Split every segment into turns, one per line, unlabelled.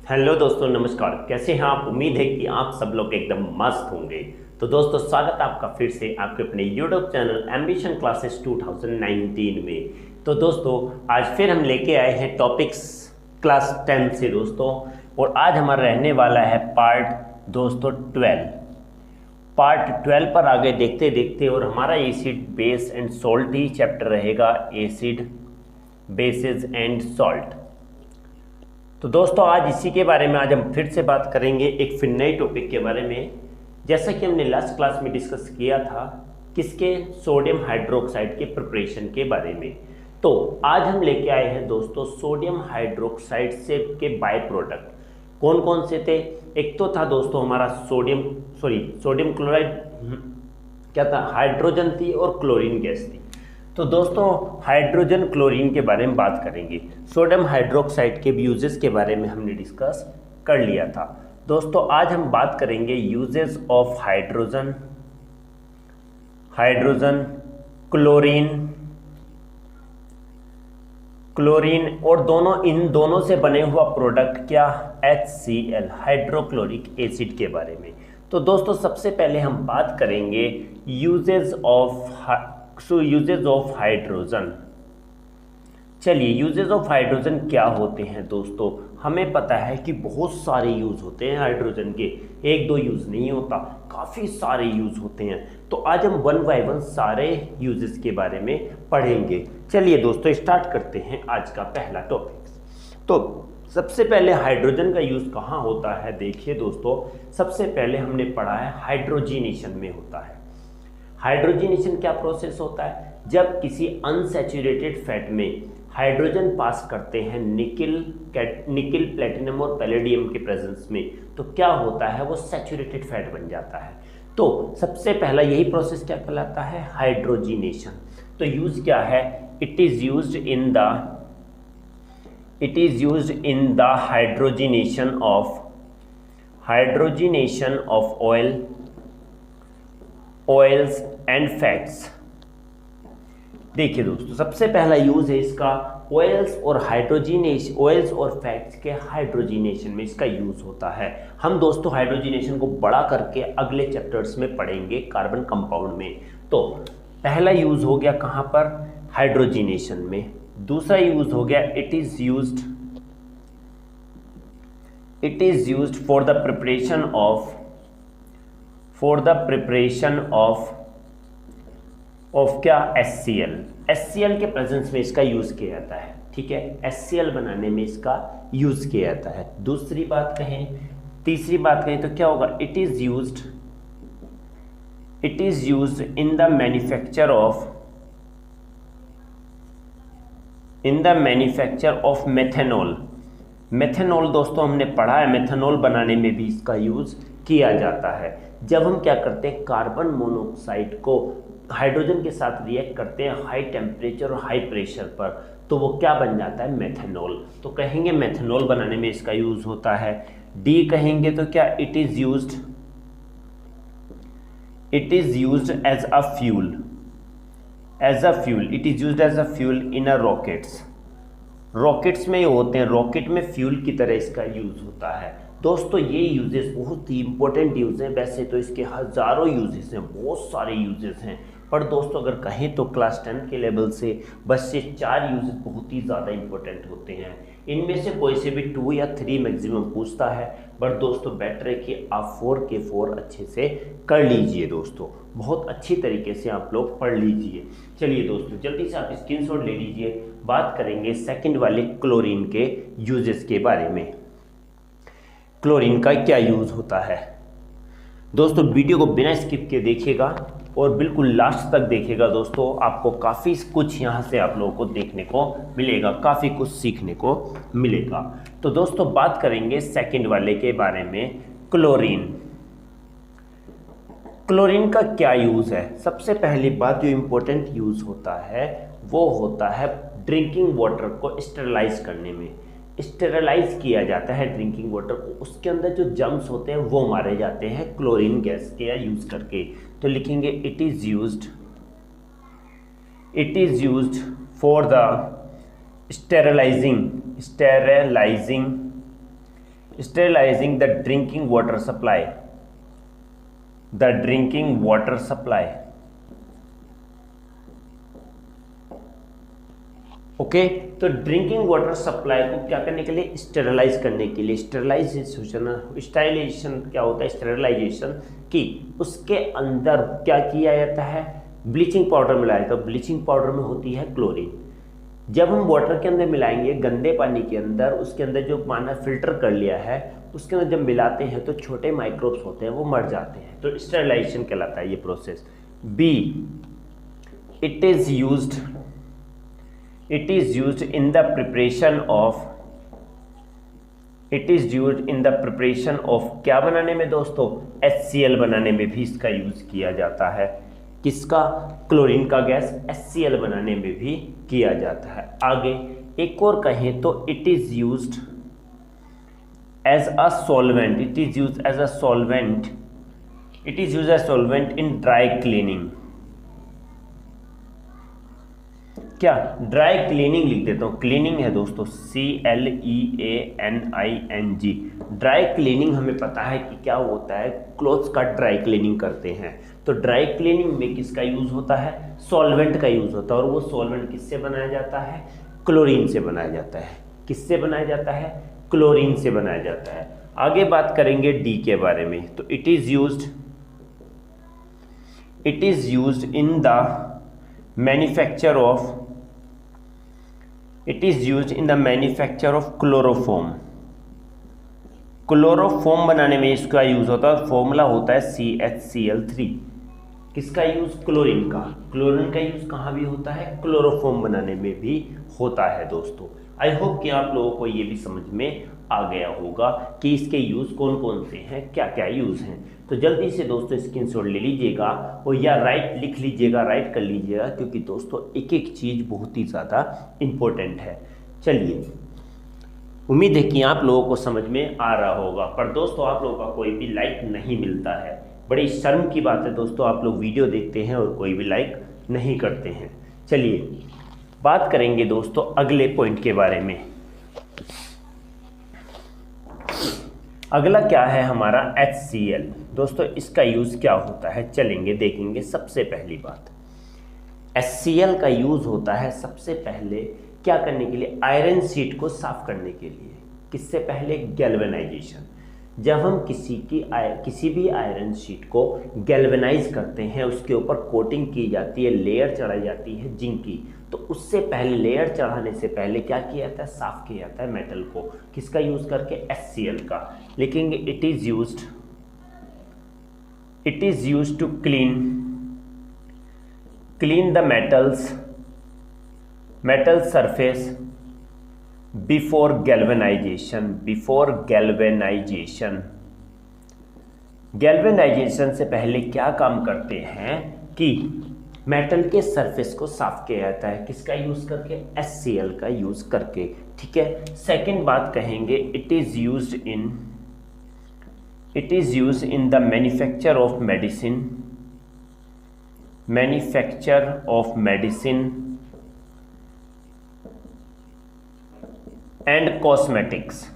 Hello दोस्तों, नमस्कार। कैसे हैं आप? उम्मीद है कि आप सब लोग एकदम मस्त होंगे। तो दोस्तों, स्वागत है आपका फिर से आपके अपने यूट्यूब चैनल एम्बिशन क्लासेस 2019 में। तो दोस्तों, आज फिर हम लेके आए हैं टॉपिक्स क्लास 10 से दोस्तों। और आज हमारा रहने वाला है पार्ट दोस्तों 12। पार्ट 12 पर आगे देखते देखते, और हमारा acid base and salt he chapter रहेगा, एसिड बेसिस एंड सॉल्ट। तो दोस्तों, आज इसी के बारे में आज हम फिर से बात करेंगे एक फिर नए टॉपिक के बारे में। जैसा कि हमने लास्ट क्लास में डिस्कस किया था, किसके, सोडियम हाइड्रोक्साइड के प्रिपरेशन के बारे में। तो आज हम लेके आए हैं दोस्तों सोडियम हाइड्रोक्साइड से के बाय प्रोडक्ट। कौन कौन से थे? एक तो था दोस्तों हमारा सोडियम क्लोराइड, क्या था, हाइड्रोजन थी और क्लोरीन गैस थी। तो दोस्तों, हाइड्रोजन क्लोरीन के बारे में बात करेंगे। सोडियम हाइड्रोक्साइड के यूजेस के बारे में हमने डिस्कस कर लिया था। दोस्तों, आज हम बात करेंगे यूजेस ऑफ हाइड्रोजन क्लोरीन और इन दोनों से बने हुआ प्रोडक्ट क्या, HCl, हाइड्रोक्लोरिक एसिड के बारे में। तो दोस्तों, सबसे पहले हम बात करेंगे यूजेस ऑफ हाइड्रोजन। चलिए, यूजेस ऑफ हाइड्रोजन क्या होते हैं दोस्तों? हमें पता है कि बहुत सारे यूज होते हैं हाइड्रोजन के, एक दो यूज नहीं होता, काफ़ी सारे यूज होते हैं। तो आज हम वन बाय वन सारे यूजेस के बारे में पढ़ेंगे। चलिए दोस्तों, स्टार्ट करते हैं आज का पहला टॉपिक। तो सबसे पहले हाइड्रोजन का यूज कहाँ होता है? देखिए दोस्तों, सबसे पहले हमने पढ़ा है हाइड्रोजीनेशन में होता है। हाइड्रोजीनेशन क्या प्रोसेस होता है? जब किसी अनसैचुरेटेड फैट में हाइड्रोजन पास करते हैं निकिल, प्लेटिनम और पैलेडियम के प्रेजेंस में, तो क्या होता है, वो सैचुरेटेड फैट बन जाता है। तो सबसे पहला यही प्रोसेस क्या कहलाता है? हाइड्रोजीनेशन। तो यूज क्या है? It is used in the hydrogenation of oils and fats. देखिए दोस्तों, सबसे पहला यूज है इसका ऑयल्स और फैट्स के हाइड्रोजीनेशन में इसका यूज होता है। हम दोस्तों हाइड्रोजीनेशन को बड़ा करके अगले चैप्टर्स में पढ़ेंगे कार्बन कंपाउंड में। तो पहला यूज हो गया कहां पर? हाइड्रोजीनेशन में। दूसरा यूज हो गया it is used for the preparation of क्या, HCl के प्रेजेंस में इसका यूज किया जाता है। ठीक है, HCl बनाने में इसका यूज किया जाता है। तीसरी बात कहें तो क्या होगा? It is used in the manufacture of methanol दोस्तों हमने पढ़ा है, मेथेनॉल बनाने में भी इसका यूज किया जाता है। जब हम क्या करते हैं, कार्बन मोनोऑक्साइड को हाइड्रोजन के साथ रिएक्ट करते हैं हाई टेम्परेचर और हाई प्रेशर पर, तो वो क्या बन जाता है? मेथेनॉल। तो कहेंगे मेथेनॉल बनाने में इसका यूज होता है। डी कहेंगे तो क्या, it is used as a fuel in a rockets में ये होते हैं, रॉकेट में फ्यूल की तरह इसका यूज होता है। दोस्तों, ये यूजेस बहुत ही इंपॉर्टेंट यूज हैं। वैसे तो इसके हजारों यूजेस हैं, बहुत सारे यूजेस हैं, पर दोस्तों अगर कहें तो क्लास 10 के लेवल से बस ये 4 यूजेस बहुत ही ज़्यादा इंपॉर्टेंट होते हैं। इनमें से कोई से भी 2 या 3 मैक्सिमम पूछता है, बट दोस्तों बेटर है कि आप 4 के 4 अच्छे से कर लीजिए। दोस्तों, बहुत अच्छी तरीके से आप लोग पढ़ लीजिए। चलिए दोस्तों, जल्दी से आप स्क्रीनशॉट ले लीजिए। बात करेंगे सेकंड वाले क्लोरीन के यूजेस के बारे में। क्लोरीन का क्या यूज होता है? दोस्तों, वीडियो को बिना स्किप के देखिएगा और बिल्कुल लास्ट तक देखिएगा। दोस्तों, आपको काफ़ी कुछ यहाँ से आप लोगों को देखने को मिलेगा, काफ़ी कुछ सीखने को मिलेगा। तो दोस्तों, बात करेंगे सेकंड वाले के बारे में, क्लोरीन का क्या यूज़ है? सबसे पहली बात जो इम्पोर्टेंट यूज़ होता है वो होता है ड्रिंकिंग वाटर को स्टेरलाइज करने में। स्टेरलाइज किया जाता है ड्रिंकिंग वाटर को, उसके अंदर जो जर्म्स होते हैं वो मारे जाते हैं क्लोरीन गैस के यूज़ करके। तो लिखेंगे it is used for the sterilising sterilising the drinking water supply, the drinking water supply. Okay, तो ड्रिंकिंग वाटर सप्लाई को क्या करने के लिए, स्टेरिलाइज करने के लिए। स्टेरिलाइजेशन क्या होता है, स्टेरिलाइजेशन की उसके अंदर क्या किया जाता है, ब्लीचिंग पाउडर मिलाया जाता है। तो ब्लीचिंग पाउडर में होती है क्लोरीन। जब हम वाटर के अंदर मिलाएंगे गंदे पानी के अंदर, उसके अंदर जो पानी फिल्टर कर लिया है उसके अंदर जब मिलाते हैं तो छोटे माइक्रोब्स होते हैं वो मर जाते हैं। तो स्टेरिलाइजेशन कहलाता है ये process. B, it is used in the preparation of, it is used in the preparation of क्या बनाने में दोस्तों, HCl बनाने में भी इसका यूज किया जाता है। किसका, क्लोरीन का गैस HCl बनाने में भी किया जाता है। आगे एक और कहें तो it is used as a solvent, it is used as a solvent, it is used as solvent in dry cleaning. क्या, ड्राई क्लीनिंग लिख देता हूँ, क्लीनिंग है दोस्तों, CLEANING। ड्राई क्लीनिंग हमें पता है कि क्या होता है, क्लोथ्स का ड्राई क्लीनिंग करते हैं। तो ड्राई क्लीनिंग में किसका यूज होता है, सॉल्वेंट का यूज होता है। और वो सॉल्वेंट किससे बनाया जाता है, क्लोरीन से बनाया जाता है। किससे बनाया जाता है, क्लोरीन से बनाया जाता है। आगे बात करेंगे डी के बारे में। तो it is used in the manufacture of, it is used in the manufacture of chloroform। Chloroform बनाने में इसका यूज होता है। फॉर्मूला होता है CHCl3। किसका यूज, क्लोरीन का। क्लोरीन का यूज कहाँ भी होता है, क्लोरोफॉर्म बनाने में भी होता है दोस्तों। आई होप कि आप लोगों को ये भी समझ में आ गया होगा कि इसके यूज कौन कौन से हैं, क्या क्या यूज हैं। तो जल्दी से दोस्तों स्क्रीनशॉट ले लीजिएगा और या राइट लिख लीजिएगा, राइट कर लीजिएगा, क्योंकि दोस्तों एक एक चीज़ बहुत ही ज़्यादा इम्पोर्टेंट है। चलिए, उम्मीद है कि आप लोगों को समझ में आ रहा होगा। पर दोस्तों आप लोगों का कोई भी लाइक नहीं मिलता है, बड़ी शर्म की बात है दोस्तों। आप लोग वीडियो देखते हैं और कोई भी लाइक नहीं करते हैं। चलिए बात करेंगे दोस्तों अगले पॉइंट के बारे में। अगला क्या है हमारा, HCl। दोस्तों इसका यूज़ क्या होता है, चलेंगे देखेंगे। सबसे पहली बात, HCl का यूज़ होता है सबसे पहले क्या करने के लिए, आयरन शीट को साफ करने के लिए। किससे पहले, गैल्वेनाइजेशन। जब हम किसी भी आयरन शीट को गैल्वेनाइज करते हैं, उसके ऊपर कोटिंग की जाती है, लेयर चढ़ाई जाती है जिंक की, तो उससे पहले, लेयर चढ़ाने से पहले क्या किया जाता है, साफ किया जाता है मेटल को। किसका यूज करके, HCl का। लिखेंगे it is used to clean the metal surface before galvanization. Galvanization से पहले क्या काम करते हैं कि मेटल के सरफेस को साफ किया जाता है। किसका यूज करके, HCl का यूज करके। ठीक है। सेकंड बात कहेंगे, it is used in the manufacture of medicine and cosmetics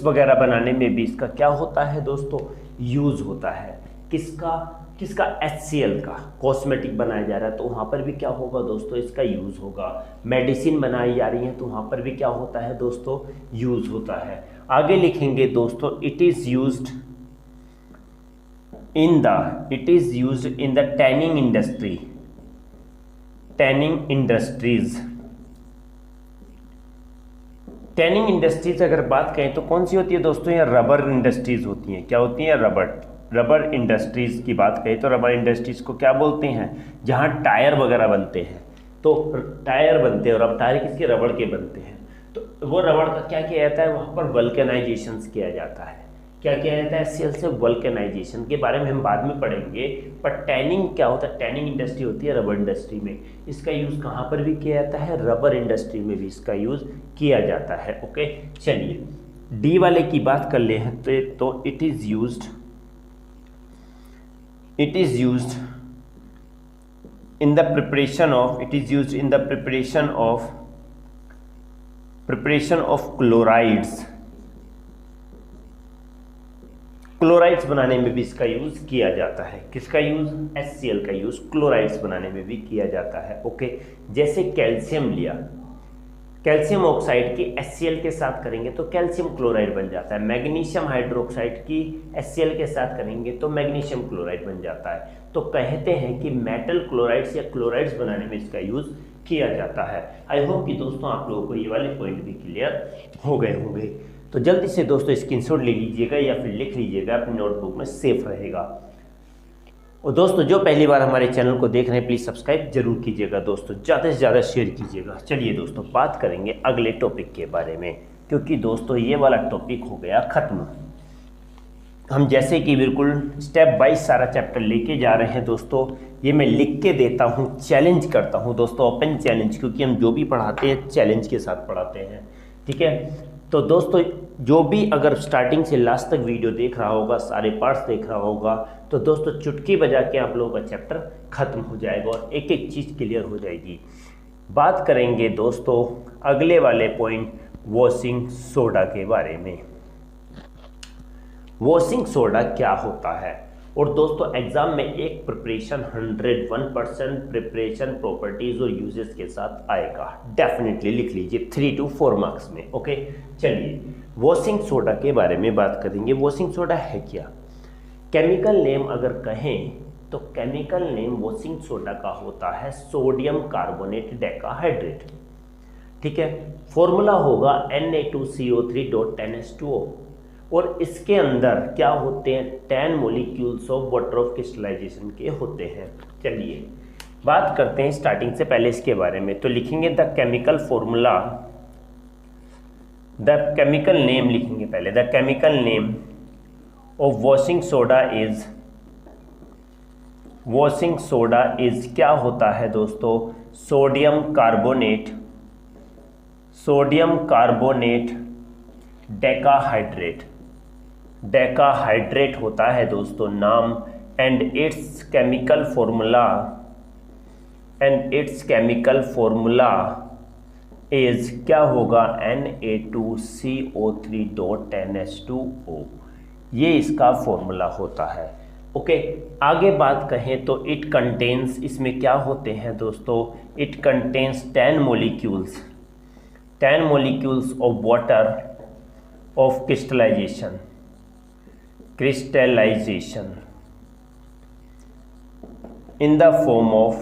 वगैरह बनाने में भी इसका क्या होता है दोस्तों, यूज होता है। किसका HCl का। कॉस्मेटिक बनाया जा रहा है तो वहाँ पर भी क्या होगा दोस्तों, इसका यूज होगा। मेडिसिन बनाई जा रही है तो वहाँ पर भी क्या होता है दोस्तों, यूज होता है। आगे लिखेंगे दोस्तों, it is used in the tanning industries अगर बात करें तो कौन सी होती है दोस्तों, ये रबर इंडस्ट्रीज होती हैं। क्या होती हैं, रबर इंडस्ट्रीज की बात करें तो रबर इंडस्ट्रीज को क्या बोलते हैं, जहां टायर वगैरह बनते हैं। तो टायर बनते हैं और अब टायर किसके, रबड़ के बनते हैं। तो वो रबड़ का क्या किया जाता है, वहां पर वल्केनाइजेशन किया जाता है। क्या किया जाता है, HCl से वल्केनाइजेशन के बारे में हम बाद में पढ़ेंगे। पर टैनिंग क्या होता है, टैनिंग इंडस्ट्री होती है रबर इंडस्ट्री में। इसका यूज़ कहाँ पर भी किया जाता है, रबर इंडस्ट्री में भी इसका यूज़ किया जाता है। ओके, चलिए डी वाले की बात कर ले हैं तो it is used in the preparation of preparation of chlorides, chlorides बनाने में भी इसका यूज किया जाता है। किसका यूज? HCl का यूज क्लोराइड्स बनाने में भी किया जाता है। ओके, जैसे कैल्शियम लिया, कैल्शियम ऑक्साइड की HCl के साथ करेंगे तो कैल्शियम क्लोराइड बन जाता है। मैग्नीशियम हाइड्रोक्साइड की HCl के साथ करेंगे तो मैग्नीशियम क्लोराइड बन जाता है। तो कहते हैं कि मेटल क्लोराइड्स या क्लोराइड्स बनाने में इसका यूज किया जाता है। आई होप कि दोस्तों आप लोगों को ये वाले पॉइंट भी क्लियर हो गए होंगे। तो जल्दी से दोस्तों स्क्रीनशॉट ले लीजिएगा या फिर लिख लीजिएगा, अपनी नोटबुक में सेफ रहेगा। और दोस्तों जो पहली बार हमारे चैनल को देख रहे हैं प्लीज़ सब्सक्राइब जरूर कीजिएगा दोस्तों, ज़्यादा से ज़्यादा शेयर कीजिएगा। चलिए दोस्तों बात करेंगे अगले टॉपिक के बारे में, क्योंकि दोस्तों ये वाला टॉपिक हो गया ख़त्म। हम जैसे कि बिल्कुल स्टेप बाय सारा चैप्टर लेके जा रहे हैं दोस्तों। ये मैं लिख के देता हूँ, चैलेंज करता हूँ दोस्तों, ओपन चैलेंज, क्योंकि हम जो भी पढ़ाते हैं चैलेंज के साथ पढ़ाते हैं। ठीक है, तो दोस्तों जो भी अगर स्टार्टिंग से लास्ट तक वीडियो देख रहा होगा, सारे पार्ट्स देख रहा होगा, तो दोस्तों चुटकी बजा के आप लोगों का चैप्टर खत्म हो जाएगा और एक एक चीज़ क्लियर हो जाएगी। बात करेंगे दोस्तों अगले वाले पॉइंट वॉशिंग सोडा के बारे में। वॉशिंग सोडा क्या होता है? और दोस्तों एग्जाम में एक प्रिपरेशन 101% प्रिपरेशन प्रॉपर्टीज और यूजेस के साथ आएगा, डेफिनेटली लिख लीजिए 3 to 4 मार्क्स में। ओके, चलिए वॉशिंग सोडा के बारे में बात करेंगे। वॉशिंग सोडा है क्या? केमिकल नेम अगर कहें तो केमिकल नेम वॉशिंग सोडा का होता है सोडियम कार्बोनेट डेकाहाइड्रेट। ठीक है, फॉर्मूला होगा Na2CO3.10H2O और इसके अंदर क्या होते हैं? 10 molecules of water of crystallization के होते हैं। चलिए बात करते हैं स्टार्टिंग से पहले इसके बारे में। तो लिखेंगे the chemical formula, the chemical name लिखेंगे पहले। The chemical name of washing soda is, washing soda is क्या होता है दोस्तों? Sodium carbonate, sodium carbonate decahydrate, decahydrate होता है दोस्तों नाम। And it's chemical formula, and it's chemical formula is क्या होगा? Na2CO3.10H2O, ये इसका फॉर्मूला होता है। ओके, आगे बात कहें तो इट कंटेन्स, इसमें क्या होते हैं दोस्तों? It contains 10 molecules, 10 molecules of water of crystallization, crystallization in the form of,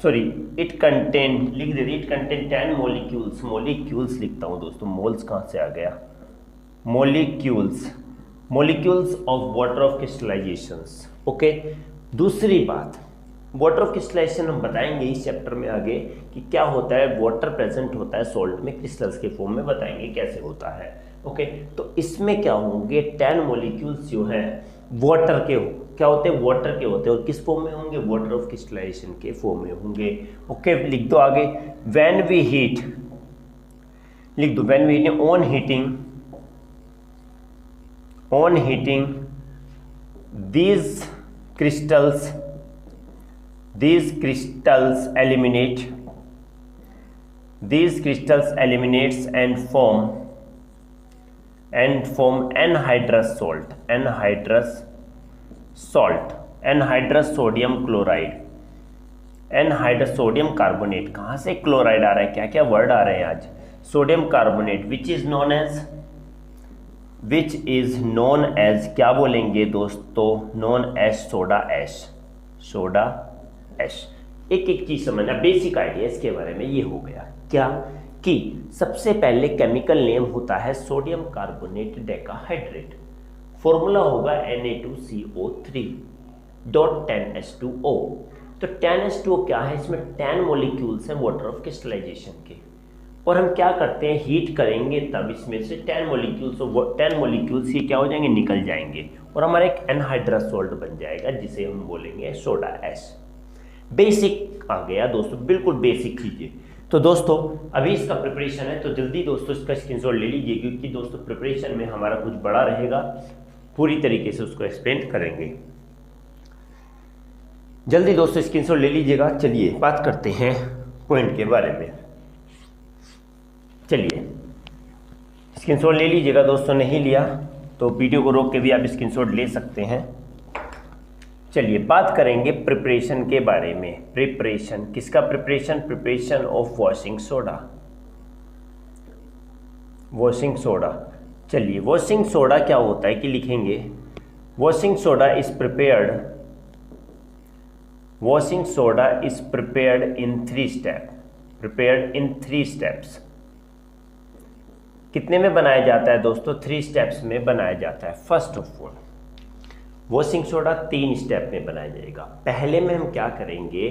sorry, it contain, लिख दे, it contain 10 molecules, molecules लिखता हूँ दोस्तों, मोल्स कहाँ से आ गया? molecules, molecules of water of crystallizations। Okay, दूसरी बात वाटर ऑफ क्रिस्टलाइजेशन हम बताएंगे इस चैप्टर में आगे कि क्या होता है। वाटर प्रेजेंट होता है सॉल्ट में क्रिस्टल्स के फॉर्म में, बताएंगे कैसे होता है। ओके, तो इसमें क्या होंगे? 10 मॉलिक्यूल्स जो हैं वाटर के क्या होते हैं? वाटर के होते हैं। और किस फॉर्म में होंगे? वाटर ऑफ क्रिस्टलाइजेशन के फॉर्म में होंगे। ओके, लिख दो आगे। व्हेन वी हीट, लिख दो, when we heat, on heating, on heating these crystals eliminate, these crystals eliminates and form anhydrous salt, anhydrous sodium chloride, anhydrous sodium carbonate। कहाँ से क्लोराइड आ रहा है? क्या क्या वर्ड आ रहे हैं आज? Sodium carbonate, which is known as क्या बोलेंगे दोस्तों? Known as soda ash, soda ash. एक एक चीज समझना, बेसिक आइडिया इसके बारे में ये हो गया क्या कि सबसे पहले केमिकल नेम होता है सोडियम कार्बोनेट डेकाहाइड्रेट, फॉर्मूला होगा Na2CO3.10H2O। तो 10H2O क्या है? इसमें 10 मॉलिक्यूल्स हैं वाटर ऑफ क्रिस्टलाइजेशन के, और हम क्या करते हैं? हीट करेंगे तब इसमें से 10 मॉलिक्यूल्स ये क्या हो जाएंगे? निकल जाएंगे, और हमारा एक एनहाइड्रस सॉल्ट बन जाएगा जिसे हम बोलेंगे सोडा ऐश। बेसिक आ गया दोस्तों, बिल्कुल बेसिक चीजें। तो दोस्तों अभी इसका प्रिपरेशन है, तो जल्दी दोस्तों इसका स्क्रीनशॉट ले लीजिए, क्योंकि दोस्तों प्रिपरेशन में हमारा कुछ बड़ा रहेगा, पूरी तरीके से उसको एक्सप्लेन करेंगे। जल्दी दोस्तों स्क्रीनशॉट ले लीजिएगा। चलिए बात करते हैं पॉइंट के बारे में। चलिए स्क्रीनशॉट ले लीजिएगा दोस्तों, नहीं लिया तो वीडियो को रोक के भी आप स्क्रीनशॉट ले सकते हैं। चलिए बात करेंगे प्रिपरेशन के बारे में। प्रिपरेशन किसका preparation? Preparation of washing soda. Washing soda. चलिए वॉशिंग सोडा क्या होता है कि लिखेंगे washing soda is prepared, washing soda is prepared in 3 step, prepared in 3 steps. कितने में बनाया जाता है दोस्तों? 3 स्टेप्स में बनाया जाता है। First of all washing soda 3 step में बनाया जाएगा। पहले में हम क्या करेंगे,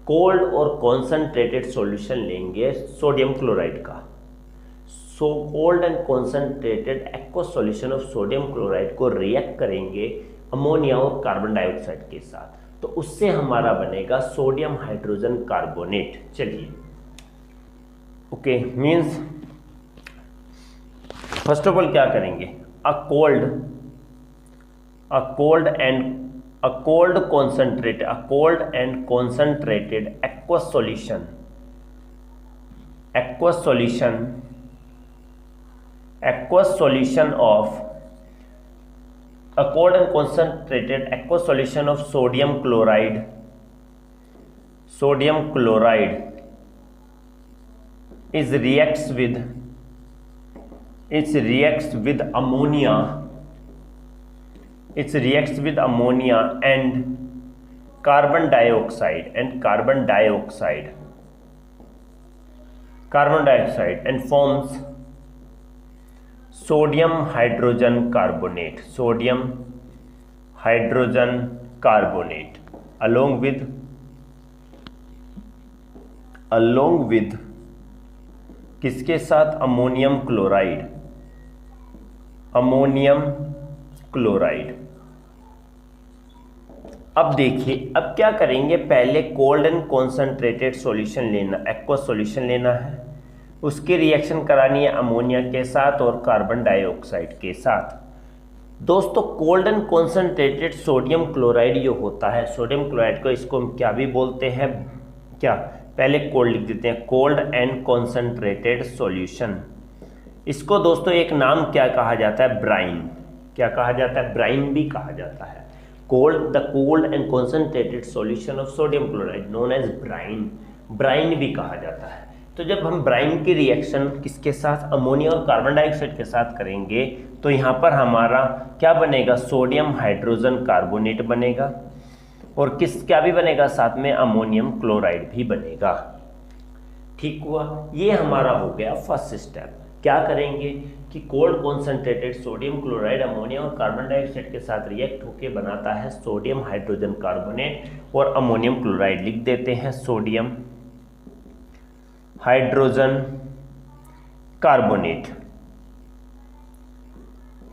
कोल्ड और कॉन्सनट्रेटेड सॉल्यूशन लेंगे सोडियम क्लोराइड का। So cold and concentrated aqueous solution of sodium chloride को रिएक्ट करेंगे अमोनिया और कार्बन डाइऑक्साइड के साथ, तो उससे हमारा बनेगा सोडियम हाइड्रोजन कार्बोनेट। चलिए okay, means first of all क्या करेंगे, अ cold and concentrated aqueous solution of sodium chloride is reacts with ammonia and carbon dioxide and forms sodium hydrogen carbonate along with किसके साथ? Ammonium chloride. अब देखिए, अब क्या करेंगे, पहले कोल्ड एंड कॉन्सनट्रेटेड सॉल्यूशन लेना, एक्वस सॉल्यूशन लेना है, उसकी रिएक्शन करानी है अमोनिया के साथ और कार्बन डाइऑक्साइड के साथ। दोस्तों cold and concentrated sodium chloride जो होता है, सोडियम क्लोराइड को इसको हम क्या भी बोलते हैं, क्या, पहले कोल्ड लिख देते हैं, कोल्ड एंड कॉन्सनट्रेटेड सॉल्यूशन। इसको दोस्तों एक नाम क्या कहा जाता है, ब्राइन। क्या कहा जाता है? ब्राइन भी कहा जाता है। The cold and concentrated solution of sodium chloride known as brine भी कहा जाता है। तो जब हम ब्राइन की रिएक्शन किसके साथ, अमोनिया और कार्बन डाइऑक्साइड के साथ करेंगे, तो यहाँ पर हमारा क्या बनेगा, सोडियम हाइड्रोजन कार्बोनेट बनेगा, और क्या भी बनेगा साथ में, अमोनियम क्लोराइड भी बनेगा। ठीक हुआ, ये हमारा हो गया फर्स्ट स्टेप। क्या करेंगे कि cold concentrated sodium chloride ammonia और कार्बन डाइऑक्साइड के साथ रिएक्ट होकर बनाता है सोडियम हाइड्रोजन कार्बोनेट और अमोनियम क्लोराइड। लिख देते हैं सोडियम हाइड्रोजन कार्बोनेट।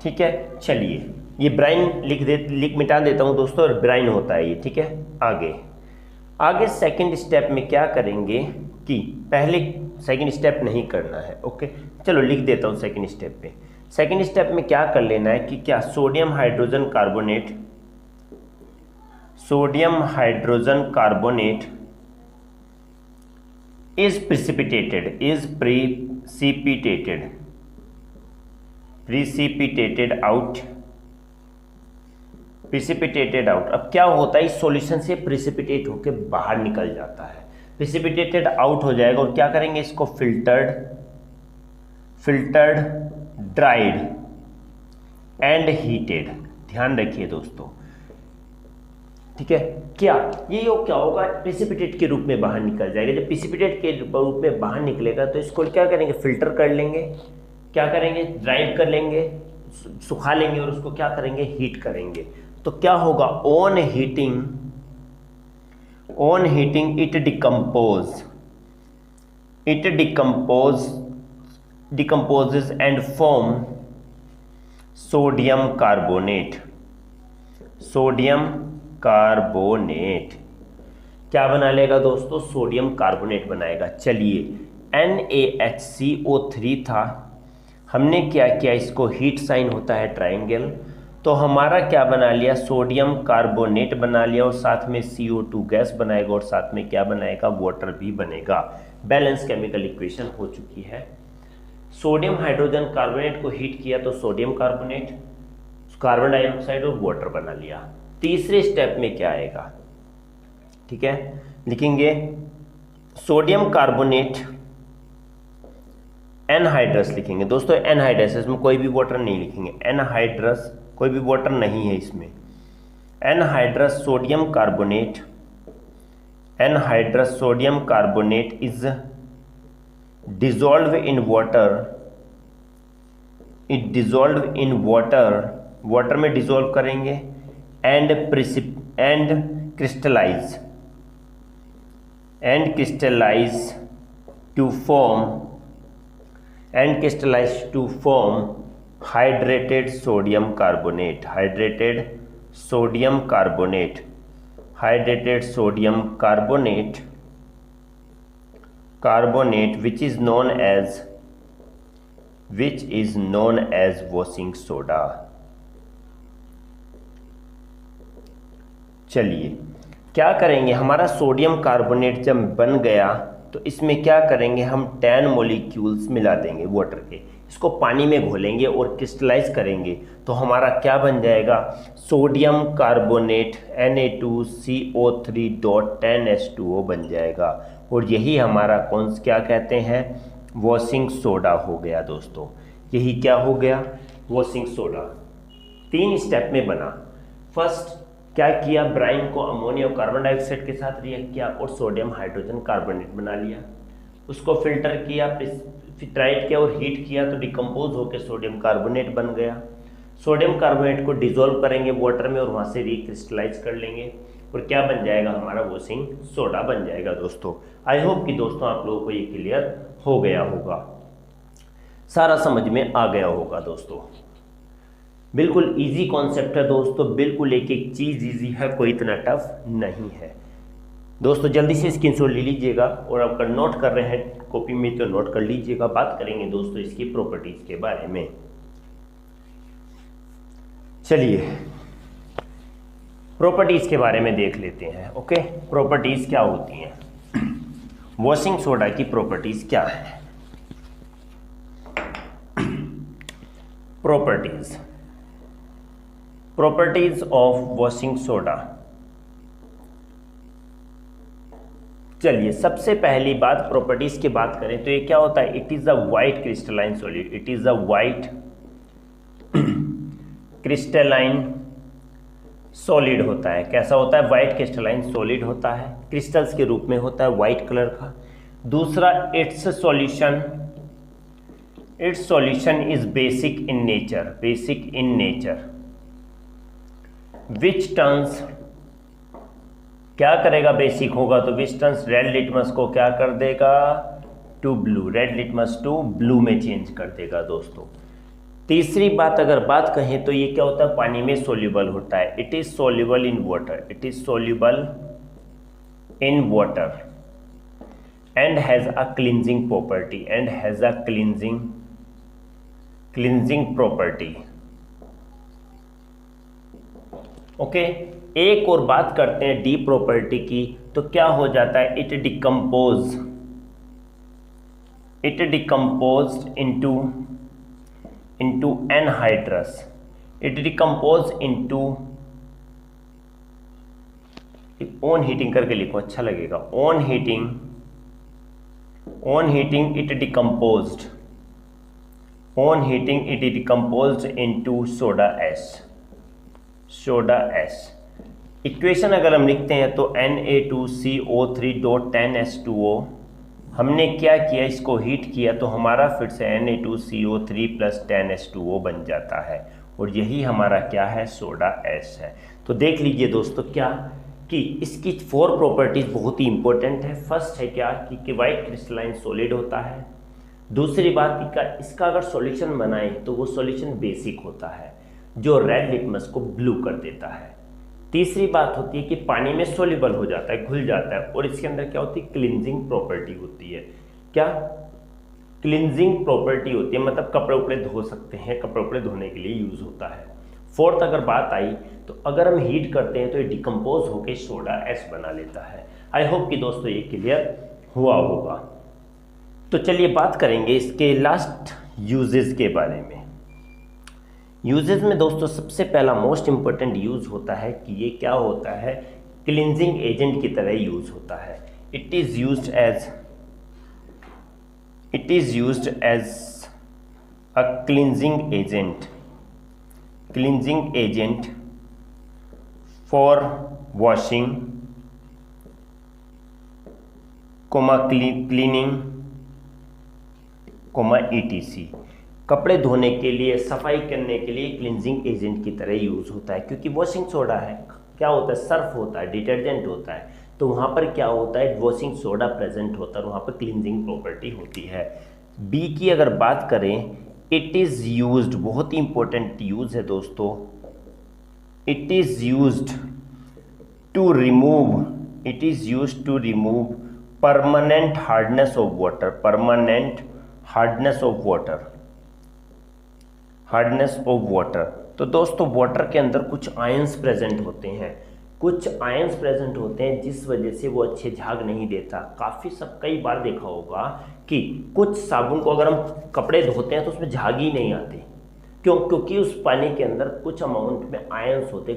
ठीक है, चलिए ये ब्राइन लिख मिटा देता हूं दोस्तों, और ब्राइन होता है ये। ठीक है, आगे सेकंड स्टेप में क्या करेंगे कि पहले सेकंड स्टेप नहीं करना है। ओके, चलो लिख देता हूँ सेकंड स्टेप पे। सेकंड स्टेप में क्या कर लेना है कि क्या, sodium hydrogen carbonate is precipitated out. अब क्या होता है, इस सॉल्यूशन से प्रिसिपिटेट होकर बाहर निकल जाता है, प्रिसिपिटेटेड आउट हो जाएगा, और क्या करेंगे, इसको फिल्टर्ड, ड्राइड एंड हीटेड। ध्यान रखिए दोस्तों, ठीक है, क्या होगा, प्रिसिपिटेट के रूप में बाहर निकल जाएगा। जब प्रिसिपिटेट के रूप में बाहर निकलेगा तो इसको क्या करेंगे, फिल्टर कर लेंगे, क्या करेंगे, ड्राइड कर लेंगे, सुखा लेंगे, और उसको क्या करेंगे, हीट करेंगे। तो क्या होगा, on heating it decomposes and form sodium carbonate. क्या बना लेगा दोस्तों, सोडियम कार्बोनेट बनाएगा। चलिए NaHCO3 था, हमने क्या किया, इसको हीट साइन होता है ट्रायंगल, तो हमारा क्या बना लिया, सोडियम कार्बोनेट बना लिया, और साथ में CO2 गैस बनाएगा, और साथ में क्या बनाएगा, वाटर भी बनेगा। बैलेंस केमिकल इक्वेशन हो चुकी है। सोडियम हाइड्रोजन कार्बोनेट को हीट किया तो सोडियम कार्बोनेट, कार्बन डाइऑक्साइड और वाटर बना लिया। तीसरे स्टेप में क्या आएगा, ठीक है, लिखेंगे सोडियम कार्बोनेट एनहाइड्रस लिखेंगे दोस्तों, एनहाइड्रस, इसमें कोई भी वाटर नहीं लिखेंगे, एनहाइड्रस कोई भी वाटर नहीं है इसमें, anhydrous sodium carbonate, anhydrous sodium carbonate is dissolved in water, it dissolved in water, water में डिजोल्व करेंगे and crystallize to form hydrated sodium carbonate, hydrated sodium carbonate, hydrated sodium carbonate, carbonate which is known as washing soda। चलिए क्या करेंगे, हमारा sodium carbonate जब बन गया तो इसमें क्या करेंगे, हम 10 मॉलिक्यूल्स मिला देंगे वाटर के, इसको पानी में घोलेंगे और क्रिस्टलाइज करेंगे तो हमारा क्या बन जाएगा, सोडियम कार्बोनेट Na2CO3.10H2O बन जाएगा। और यही हमारा क्या कहते हैं, वॉशिंग सोडा हो गया दोस्तों, यही क्या हो गया, वॉशिंग सोडा। 3 स्टेप में बना। फर्स्ट क्या किया, ब्राइन को अमोनिया और कार्बन डाइऑक्साइड के साथ रिएक्ट किया और सोडियम हाइड्रोजन कार्बोनेट बना लिया, उसको फिल्टर किया, फिल्ट्राइट किया और हीट किया तो डिकम्पोज होकर सोडियम कार्बोनेट बन गया। सोडियम कार्बोनेट को डिजोल्व करेंगे वाटर में और वहाँ से रिक्रिस्टलाइज कर लेंगे और क्या बन जाएगा, हमारा वॉशिंग सोडा बन जाएगा दोस्तों। आई होप कि दोस्तों आप लोगों को ये क्लियर हो गया होगा, सारा समझ में आ गया होगा दोस्तों। बिल्कुल इजी कॉन्सेप्ट है दोस्तों, बिल्कुल एक एक चीज़ इजी है, कोई इतना टफ नहीं है दोस्तों। जल्दी से स्क्रीनशॉट ले लीजिएगा और अगर नोट कर रहे हैं कॉपी में तो नोट कर लीजिएगा। बात करेंगे दोस्तों इसकी प्रॉपर्टीज के बारे में। चलिए प्रॉपर्टीज के बारे में देख लेते हैं। ओके, प्रॉपर्टीज क्या होती हैं, वॉशिंग सोडा की प्रॉपर्टीज क्या है। Properties of washing soda. चलिए सबसे पहली बात प्रॉपर्टीज की बात करें तो ये क्या होता है, it is a white crystalline solid, it is a white crystalline solid होता है। कैसा होता है, वाइट क्रिस्टलाइन सॉलिड होता है, क्रिस्टल्स के रूप में होता है वाइट कलर का। दूसरा, it's solution is basic in nature, which turns, क्या करेगा, बेसिक होगा तो विच टर्न्स रेड लिटमस को क्या कर देगा, to blue, red litmus to blue में चेंज कर देगा दोस्तों। तीसरी बात अगर बात कहें तो ये क्या होता है, पानी में सोल्यूबल होता है, it is soluble in water, and has a cleansing property, okay. एक और बात करते हैं डी प्रॉपर्टी की, तो क्या हो जाता है, it decomposed into anhydrous, it decompose into, on heating करके लिखो अच्छा लगेगा, on heating it decomposed into soda S. Equation अगर हम लिखते हैं तो Na2CO3.10H2O, हमने क्या किया, इसको हीट किया तो हमारा फिर से Na2CO3 + 10H2O बन जाता है और यही हमारा क्या है, सोडा एस है। तो देख लीजिए दोस्तों क्या कि इसकी 4 प्रॉपर्टीज बहुत ही इंपॉर्टेंट है। फर्स्ट है क्या कि वाइट क्रिस्टलाइन सॉलिड होता है। दूसरी बात इसका अगर सॉल्यूशन बनाए तो वो सॉल्यूशन बेसिक होता है जो रेड लिटमस को ब्लू कर देता है। तीसरी बात होती है कि पानी में सोल्यूबल हो जाता है, घुल जाता है और इसके अंदर क्या होती है, क्लींजिंग प्रॉपर्टी होती है। क्या क्लींजिंग प्रॉपर्टी होती है, मतलब कपड़े उपड़े धो सकते हैं, कपड़े उपड़े धोने के लिए यूज होता है। फोर्थ अगर बात आई तो अगर हम हीट करते हैं तो ये डिकम्पोज होकर सोडा एस बना लेता है। आई होप कि दोस्तों ये क्लियर हुआ होगा। तो चलिए बात करेंगे इसके लास्ट यूजेस के बारे में। यूजेस में दोस्तों सबसे पहला मोस्ट इंपॉर्टेंट यूज होता है कि ये क्या होता है, क्लींजिंग एजेंट की तरह यूज होता है। It is used as a cleansing agent for washing, cleaning, ETC। कपड़े धोने के लिए, सफाई करने के लिए क्लींजिंग एजेंट की तरह यूज़ होता है, क्योंकि वॉशिंग सोडा है, क्या होता है, सर्फ होता है, डिटर्जेंट होता है, तो वहाँ पर क्या होता है, वॉशिंग सोडा प्रेजेंट होता है, वहाँ पर क्लींजिंग प्रॉपर्टी होती है। बी की अगर बात करें, इट इज़ यूज्ड, बहुत ही इंपॉर्टेंट यूज़ है दोस्तों, it is used to remove permanent hardness of water. तो दोस्तों वाटर के अंदर कुछ आयंस प्रेजेंट होते हैं, जिस वजह से वो अच्छे झाग नहीं देता। कई बार देखा होगा कि कुछ साबुन को अगर हम कपड़े धोते हैं तो उसमें झाग ही नहीं आते। क्यों? क्योंकि उस पानी के अंदर कुछ अमाउंट में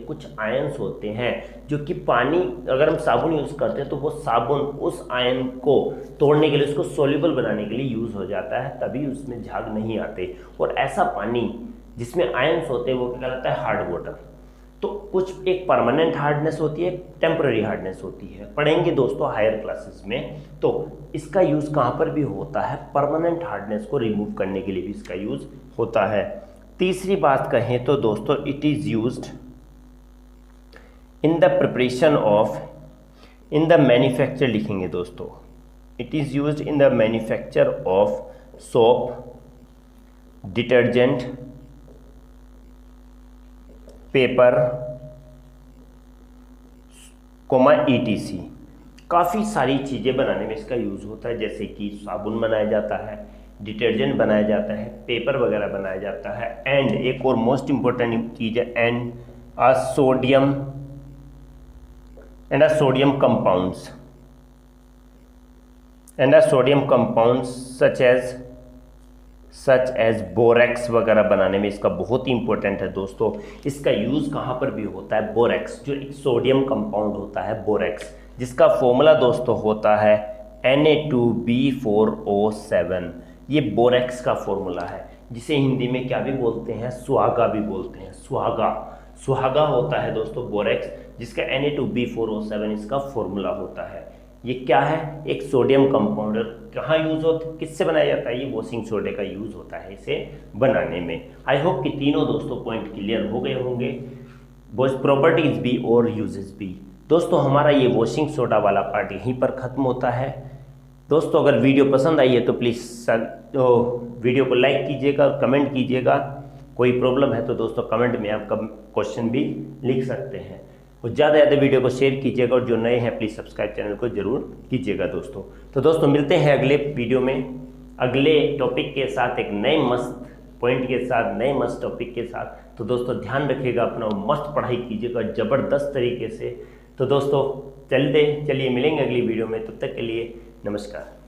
कुछ आयंस होते हैं जो कि पानी, अगर हम साबुन यूज़ करते हैं तो वो साबुन उस आयन को तोड़ने के लिए, उसको सोल्यूबल बनाने के लिए यूज़ हो जाता है, तभी उसमें झाग नहीं आते। और ऐसा पानी जिसमें आयंस होते हैं वो क्या कहलाता है, हार्ड वाटर। तो कुछ एक परमानेंट हार्डनेस होती है, टेम्पररी हार्डनेस होती है, पढ़ेंगे दोस्तों हायर क्लासेस में। तो इसका यूज़ कहाँ पर भी होता है, परमानेंट हार्डनेस को रिमूव करने के लिए भी इसका यूज़ होता है। तीसरी बात कहें तो दोस्तों, it is used in the preparation of, in the manufacture लिखेंगे दोस्तों, it is used in the manufacture of soap, detergent, paper, ETC। काफ़ी सारी चीज़ें बनाने में इसका यूज़ होता है, जैसे कि साबुन बनाया जाता है, डिटर्जेंट बनाया जाता है, पेपर वगैरह बनाया जाता है, एंड एक और मोस्ट इंपॉर्टेंट चीज़ है, and ah sodium compounds such as borax वगैरह बनाने में इसका बहुत ही इंपॉर्टेंट है दोस्तों। इसका यूज़ कहाँ पर भी होता है, बोरेक्स, जो एक सोडियम कंपाउंड होता है बोरेक्स, जिसका फॉर्मूला दोस्तों होता है Na2B4O7। ये बोरेक्स का फॉर्मूला है, जिसे हिंदी में क्या भी बोलते हैं, सुहागा भी बोलते हैं। सुहागा होता है दोस्तों बोरेक्स, जिसका Na2B4O7 इसका फॉर्मूला होता है। ये क्या है, एक सोडियम कंपाउंडर। कहाँ यूज़ होता है, किससे बनाया जाता है, ये वॉशिंग सोडे का यूज़ होता है इसे बनाने में। आई होप कि तीनों दोस्तों पॉइंट क्लियर हो गए होंगे, प्रॉपर्टीज भी और यूजेस भी। दोस्तों हमारा ये वॉशिंग सोडा वाला पार्ट यहीं पर ख़त्म होता है। दोस्तों अगर वीडियो पसंद आई है तो प्लीज़ वीडियो को लाइक कीजिएगा और कमेंट कीजिएगा। कोई प्रॉब्लम है तो दोस्तों कमेंट में आप क्वेश्चन भी लिख सकते हैं। और ज़्यादा से ज़्यादा वीडियो को शेयर कीजिएगा, और जो नए हैं प्लीज़ सब्सक्राइब चैनल को जरूर कीजिएगा दोस्तों। तो दोस्तों मिलते हैं अगले वीडियो में, अगले टॉपिक के साथ, एक नए मस्त पॉइंट के साथ, नए मस्त टॉपिक के साथ। तो दोस्तों ध्यान रखिएगा अपना, मस्त पढ़ाई कीजिएगा ज़बरदस्त तरीके से। तो दोस्तों चलिए मिलेंगे अगली वीडियो में, तब तक के लिए नमस्कार।